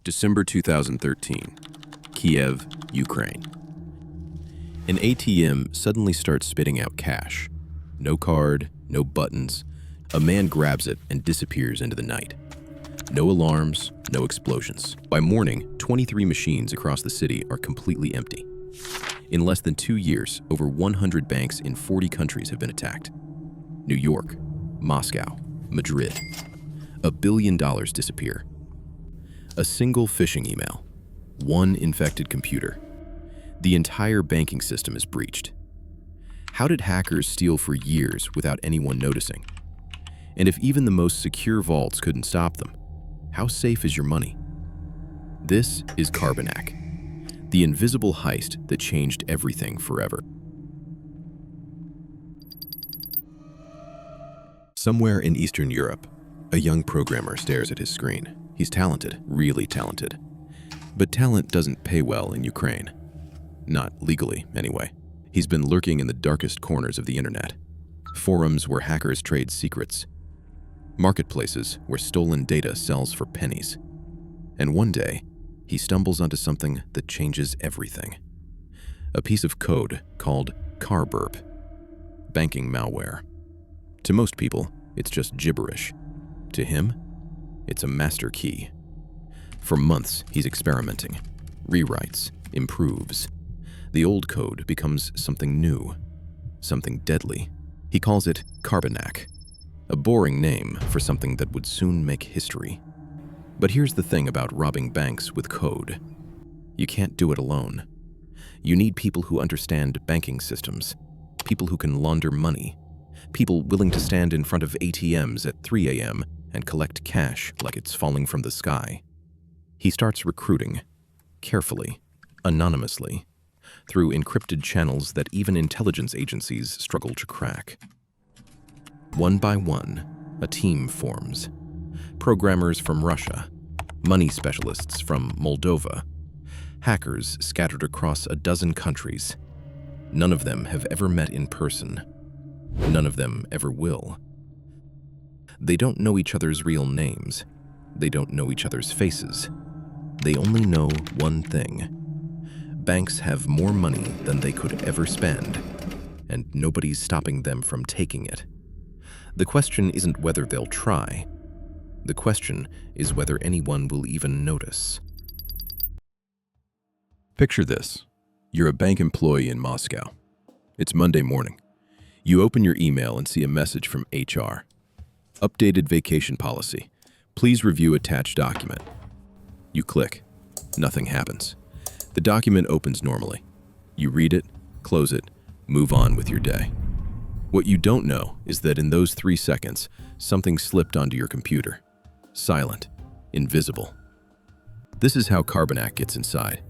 December 2013, Kiev, Ukraine. An ATM suddenly starts spitting out cash. No card, no buttons. A man grabs it and disappears into the night. No alarms, no explosions. By morning, 23 machines across the city are completely empty. In less than 2 years, over 100 banks in 40 countries have been attacked. New York, Moscow, Madrid. $1 billion disappear. A single phishing email. One infected computer. The entire banking system is breached. How did hackers steal for years without anyone noticing? And if even the most secure vaults couldn't stop them, how safe is your money? This is Carbanak, the invisible heist that changed everything forever. Somewhere in Eastern Europe, a young programmer stares at his screen. He's talented, really talented. But talent doesn't pay well in Ukraine. Not legally, anyway. He's been lurking in the darkest corners of the internet. Forums where hackers trade secrets. Marketplaces where stolen data sells for pennies. And one day, he stumbles onto something that changes everything. A piece of code called Carbanak, banking malware. To most people, it's just gibberish. To him, it's a master key. For months, he's experimenting, rewrites, improves. The old code becomes something new, something deadly. He calls it Carbanak, a boring name for something that would soon make history. But here's the thing about robbing banks with code. You can't do it alone. You need people who understand banking systems, people who can launder money, people willing to stand in front of ATMs at 3 a.m. and collect cash like it's falling from the sky. He starts recruiting, carefully, anonymously, through encrypted channels that even intelligence agencies struggle to crack. One by one, a team forms. Programmers from Russia, money specialists from Moldova, hackers scattered across a dozen countries. None of them have ever met in person. None of them ever will. They don't know each other's real names. They don't know each other's faces. They only know one thing. Banks have more money than they could ever spend, and nobody's stopping them from taking it. The question isn't whether they'll try. The question is whether anyone will even notice. Picture this. You're a bank employee in Moscow. It's Monday morning. You open your email and see a message from HR. Updated vacation policy. Please review attached document. You click. Nothing happens. The document opens normally. You read it, close it, move on with your day. What you don't know is that in those 3 seconds, something slipped onto your computer. Silent, invisible. This is how Carbanak gets inside.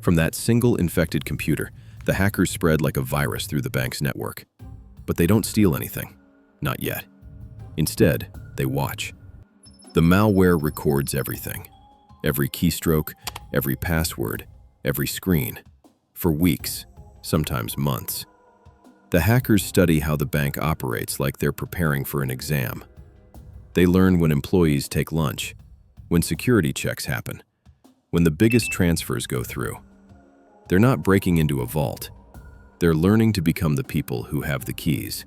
From that single infected computer, the hackers spread like a virus through the bank's network. But they don't steal anything. Not yet. Instead, they watch. The malware records everything. Every keystroke, every password, every screen. For weeks, sometimes months. The hackers study how the bank operates like they're preparing for an exam. They learn when employees take lunch, when security checks happen, when the biggest transfers go through. They're not breaking into a vault. They're learning to become the people who have the keys.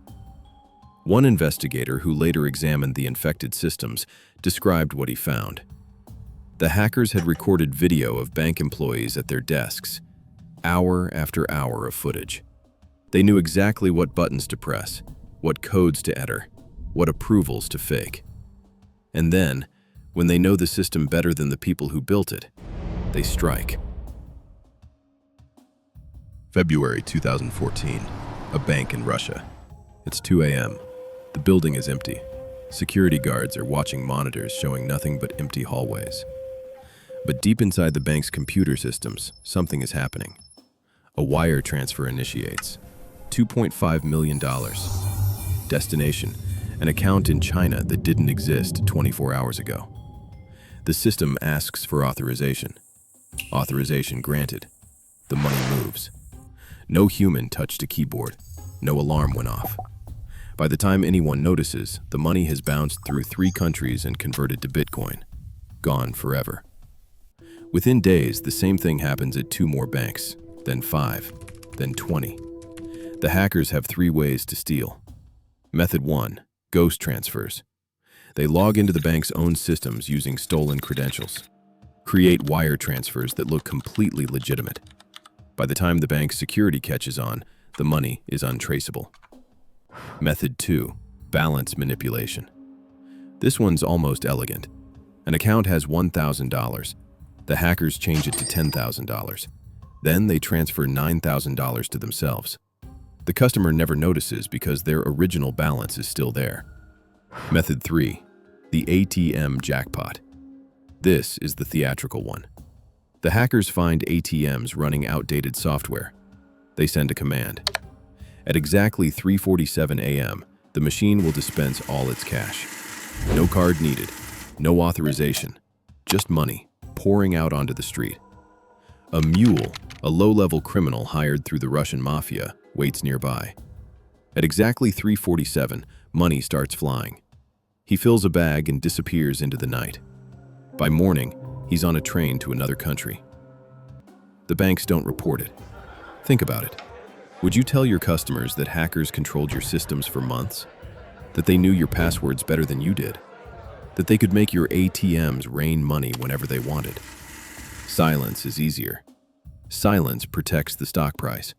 One investigator who later examined the infected systems described what he found. The hackers had recorded video of bank employees at their desks, hour after hour of footage. They knew exactly what buttons to press, what codes to enter, what approvals to fake. And then, when they know the system better than the people who built it, they strike. February 2014, a bank in Russia. It's 2 a.m. The building is empty. Security guards are watching monitors showing nothing but empty hallways. But deep inside the bank's computer systems, something is happening. A wire transfer initiates. $2.5 million. Destination, an account in China that didn't exist 24 hours ago. The system asks for authorization. Authorization granted. The money moves. No human touched a keyboard. No alarm went off. By the time anyone notices, the money has bounced through 3 countries and converted to Bitcoin. Gone forever. Within days, the same thing happens at 2 more banks, then 5, then 20. The hackers have 3 ways to steal. Method 1, ghost transfers. They log into the bank's own systems using stolen credentials. Create wire transfers that look completely legitimate. By the time the bank's security catches on, the money is untraceable. Method 2, balance manipulation. This one's almost elegant. An account has $1,000. The hackers change it to $10,000. Then they transfer $9,000 to themselves. The customer never notices because their original balance is still there. Method 3, the ATM jackpot. This is the theatrical one. The hackers find ATMs running outdated software. They send a command. At exactly 3:47 a.m., the machine will dispense all its cash. No card needed, no authorization, just money pouring out onto the street. A mule, a low-level criminal hired through the Russian mafia, waits nearby. At exactly 3:47, money starts flying. He fills a bag and disappears into the night. By morning, he's on a train to another country. The banks don't report it. Think about it. Would you tell your customers that hackers controlled your systems for months? That they knew your passwords better than you did? That they could make your ATMs rain money whenever they wanted? Silence is easier. Silence protects the stock price.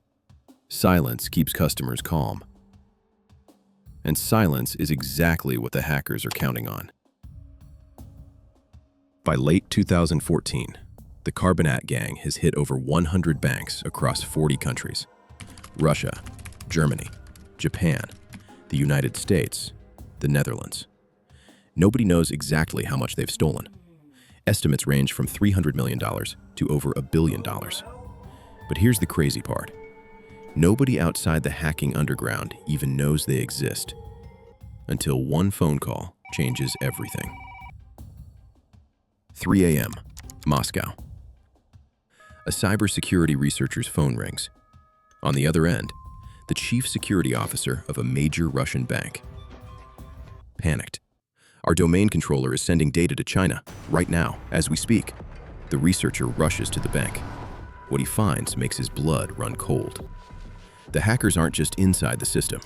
Silence keeps customers calm. And silence is exactly what the hackers are counting on. By late 2014, the Carbanak gang has hit over 100 banks across 40 countries. Russia, Germany, Japan, the United States, the Netherlands. Nobody knows exactly how much they've stolen. Estimates range from $300 million to over $1 billion. But here's the crazy part. Nobody outside the hacking underground even knows they exist. Until one phone call changes everything. 3 a.m., Moscow. A cybersecurity researcher's phone rings. On the other end, the chief security officer of a major Russian bank. Panicked. Our domain controller is sending data to China, right now, as we speak. The researcher rushes to the bank. What he finds makes his blood run cold. The hackers aren't just inside the system.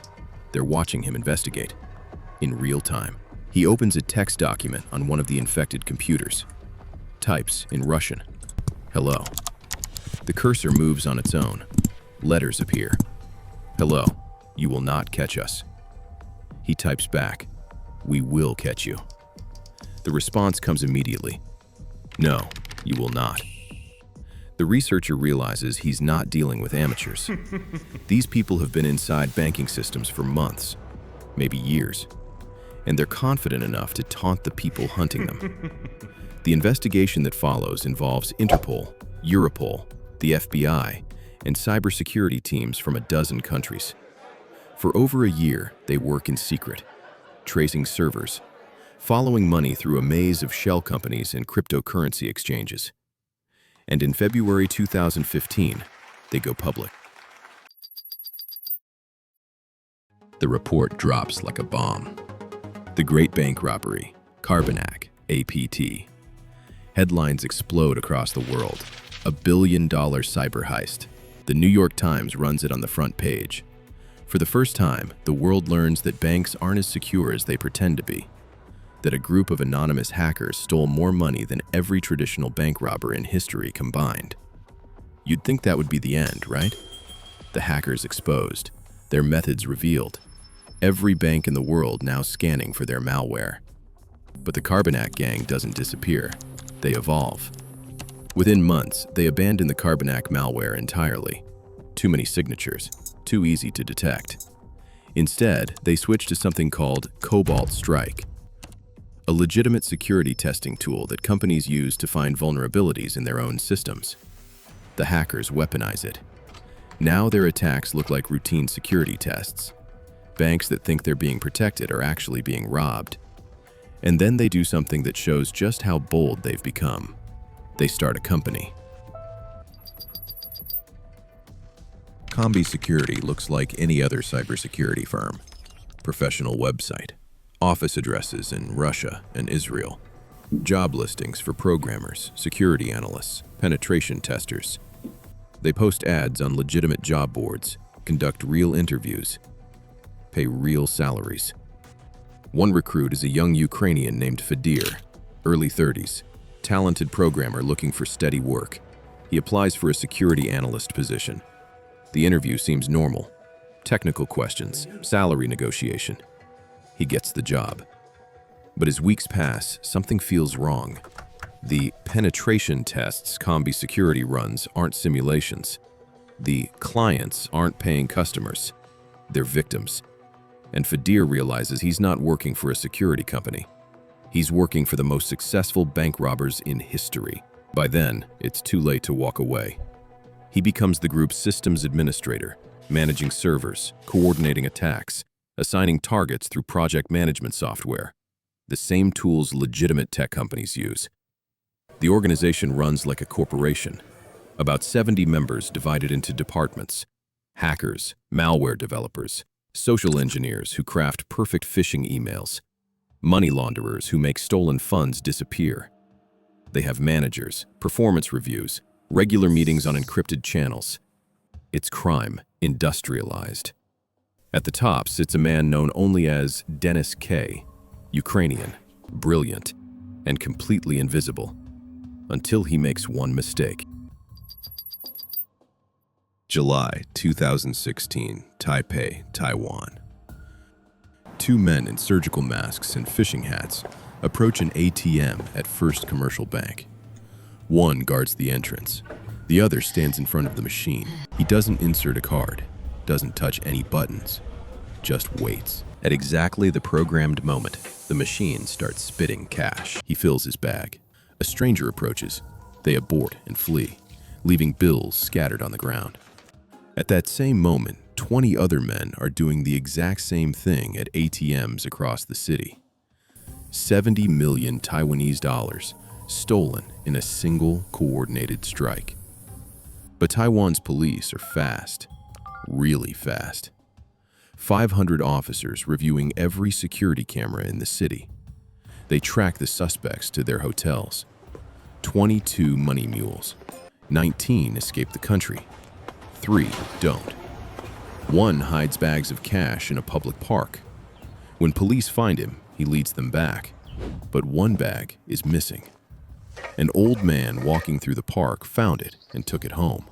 They're watching him investigate. In real time, he opens a text document on one of the infected computers. Types in Russian, "Hello." The cursor moves on its own. Letters appear. "Hello, you will not catch us." He types back, "We will catch you." The response comes immediately. "No, you will not." The researcher realizes he's not dealing with amateurs. These people have been inside banking systems for months, maybe years, and they're confident enough to taunt the people hunting them. The investigation that follows involves Interpol, Europol, the FBI, and cybersecurity teams from a dozen countries. For over a year, they work in secret, tracing servers, following money through a maze of shell companies and cryptocurrency exchanges. And in February 2015, they go public. The report drops like a bomb. The Great Bank Robbery, Carbanak, APT. Headlines explode across the world. $1 billion cyber heist. The New York Times runs it on the front page. For the first time, the world learns that banks aren't as secure as they pretend to be. That a group of anonymous hackers stole more money than every traditional bank robber in history combined. You'd think that would be the end, right? The hackers exposed, their methods revealed. Every bank in the world now scanning for their malware. But the Carbanak gang doesn't disappear. They evolve. Within months, they abandon the Carbanak malware entirely. Too many signatures, too easy to detect. Instead, they switch to something called Cobalt Strike, a legitimate security testing tool that companies use to find vulnerabilities in their own systems. The hackers weaponize it. Now their attacks look like routine security tests. Banks that think they're being protected are actually being robbed. And then they do something that shows just how bold they've become. They start a company. Combi Security looks like any other cybersecurity firm. Professional website, office addresses in Russia and Israel, Job listings for programmers, security analysts, penetration testers. They post ads on legitimate job boards, conduct real interviews, pay real salaries. One recruit is a young Ukrainian named Fadir, early 30s, talented programmer looking for steady work. He applies for a security analyst position. The interview seems normal. Technical questions, salary negotiation. He gets the job. But as weeks pass, something feels wrong. The penetration tests Combi security runs aren't simulations. The clients aren't paying customers. They're victims. And Fadir realizes he's not working for a security company. He's working for the most successful bank robbers in history. By then, it's too late to walk away. He becomes the group's systems administrator, managing servers, coordinating attacks, assigning targets through project management software, the same tools legitimate tech companies use. The organization runs like a corporation, about 70 members divided into departments: hackers, malware developers, social engineers who craft perfect phishing emails, money launderers who make stolen funds disappear. They have managers, performance reviews, regular meetings on encrypted channels. It's crime industrialized. At the top sits a man known only as Dennis K., Ukrainian, brilliant, and completely invisible, until he makes one mistake. July 2016, Taipei, Taiwan. Two men in surgical masks and fishing hats approach an ATM at First Commercial Bank. One guards the entrance. The other stands in front of the machine. He doesn't insert a card, doesn't touch any buttons, just waits. At exactly the programmed moment, the machine starts spitting cash. He fills his bag. A stranger approaches. They abort and flee, leaving bills scattered on the ground. At that same moment, 20 other men are doing the exact same thing at ATMs across the city. 70 million Taiwanese dollars stolen in a single coordinated strike. But Taiwan's police are fast, really fast. 500 officers reviewing every security camera in the city. They track the suspects to their hotels. 22 money mules. 19 escape the country. 3 don't. One hides bags of cash in a public park. When police find him, he leads them back. But one bag is missing. An old man walking through the park found it and took it home.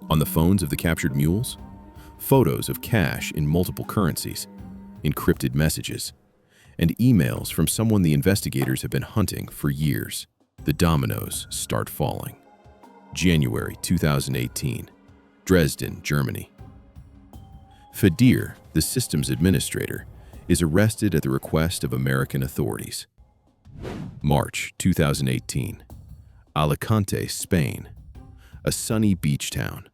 On the phones of the captured mules, photos of cash in multiple currencies, encrypted messages, and emails from someone the investigators have been hunting for years. The dominoes start falling. January 2018, Dresden, Germany. Fadir, the systems administrator, is arrested at the request of American authorities. March 2018, Alicante, Spain. A sunny beach town.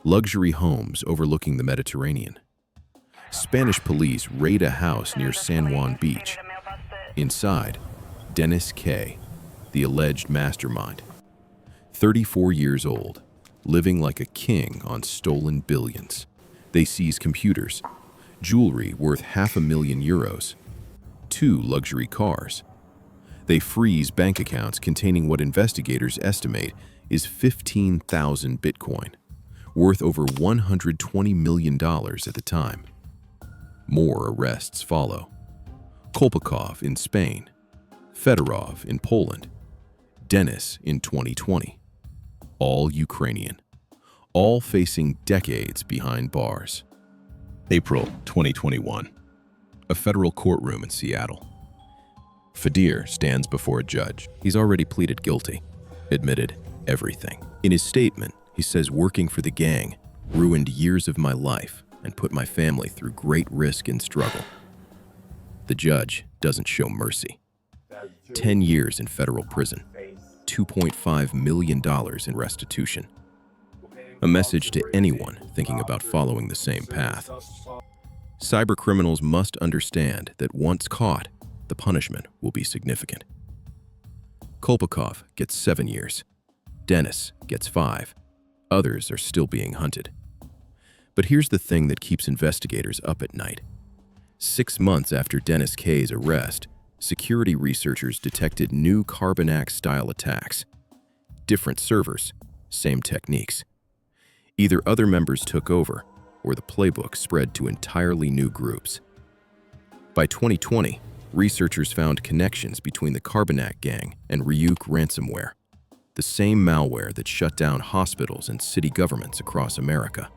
Luxury homes overlooking the Mediterranean. Spanish police raid a house near San Juan Beach. Inside, Dennis K., the alleged mastermind. 34 years old, living like a king on stolen billions. They seize computers, jewelry worth €500,000, 2 luxury cars. They freeze bank accounts containing what investigators estimate is 15,000 Bitcoin, worth over $120 million at the time. More arrests follow. Kolpakov in Spain, Fedorov in Poland, Dennis in 2020. All Ukrainian, all facing decades behind bars. April 2021, a federal courtroom in Seattle. Fadir stands before a judge. He's already pleaded guilty, admitted everything. In his statement, he says working for the gang ruined years of my life and put my family through great risk and struggle. The judge doesn't show mercy. 10 years in federal prison, $2.5 million in restitution. A message to anyone thinking about following the same path. Cybercriminals must understand that once caught, the punishment will be significant. Kolpakov gets 7 years. Dennis gets 5. Others are still being hunted. But here's the thing that keeps investigators up at night. 6 months after Dennis K's arrest, security researchers detected new Carbanak-style attacks. Different servers, same techniques. Either other members took over, or the playbook spread to entirely new groups. By 2020, researchers found connections between the Carbanak gang and Ryuk ransomware, the same malware that shut down hospitals and city governments across America.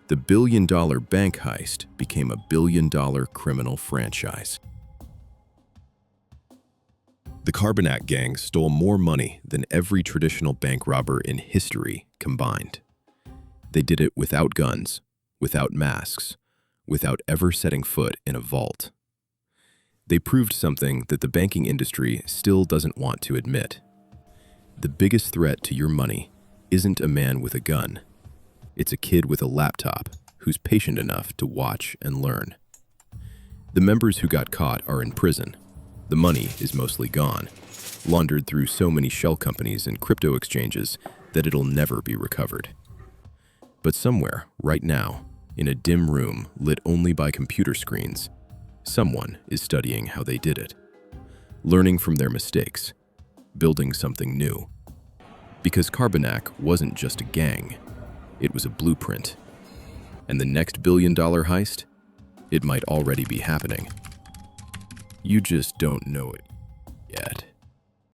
The billion-dollar bank heist became a billion-dollar criminal franchise. The Carbanak gang stole more money than every traditional bank robber in history combined. They did it without guns, without masks, without ever setting foot in a vault. They proved something that the banking industry still doesn't want to admit. The biggest threat to your money isn't a man with a gun. It's a kid with a laptop who's patient enough to watch and learn. The members who got caught are in prison. The money is mostly gone, laundered through so many shell companies and crypto exchanges that it'll never be recovered. But somewhere, right now, in a dim room lit only by computer screens, someone is studying how they did it, learning from their mistakes, building something new. Because Carbanak wasn't just a gang, it was a blueprint. And the next billion-dollar heist? It might already be happening. You just don't know it yet.